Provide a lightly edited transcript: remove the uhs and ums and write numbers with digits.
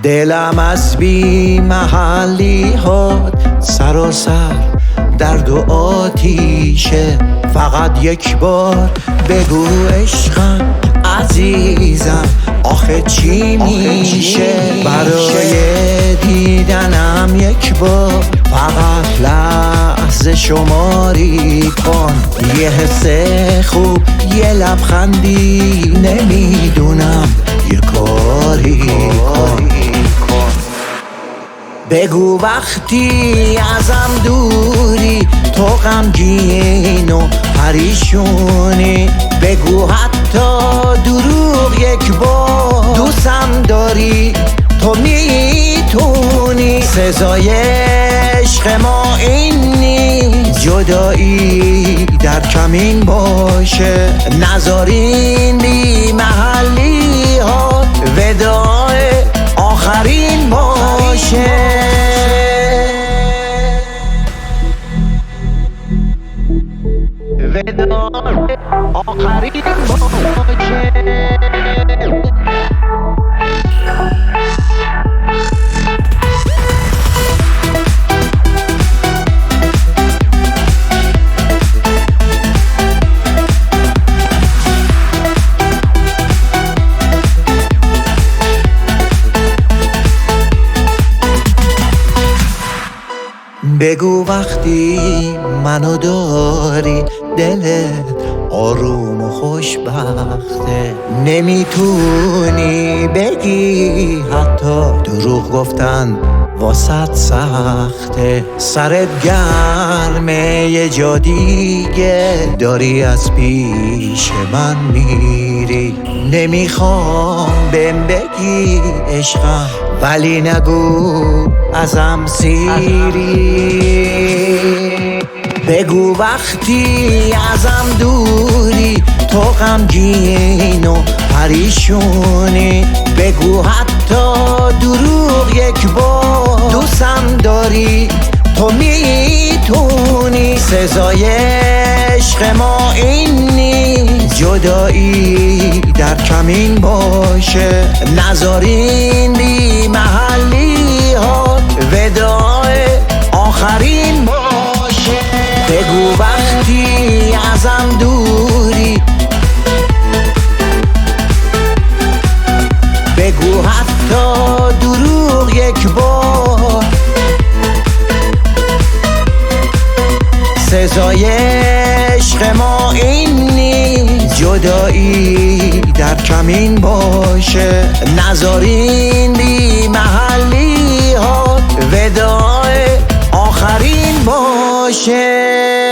دلم از بی محلی هات سراسر درد و آتیشه. فقط یک بار بگو عشقم عزیزم آخه چی میشه؟ برای دیدنم یک بار فقط لحظه شماری کن. یه حس خوب یه لبخندی نمیدونم یه کاری کن. بگو وقتی ازم دوری تو غمگین و پریشونی. بگو حتی دروغ یک بار دوستم داری تو میتونی. سزای عشق ما این نیست جدایی در کمین باشه. نذارین بی محلی ها وداع آخرین باشه. وداع آخرین باشه. بگو وقتی منو داری دلت آروم و خوشبخته. نمیتونی بگی حتی دروغ گفتن واسط سخته. سرت گرمه یه جا دیگه داری از پیش من میری. نمیخوام بهم بگی عشقم ولی نگو ازم سیری. بگو وقتی ازم دوری تو غمگین و پریشونی. بگو حتی دروغ یک بار دوستم داری تو میتونی. سزای عشق ما این نیست جدایی در کمین باشه. نذارین بی محلی ها وداع آخرین باشه. بگو وقتی ازم دوری بگو حتی دروغ یک بار. سزای عشق ما این نیست جدایی در کمین باشه. نذارین بی محلی ها وداع آخرین باشه.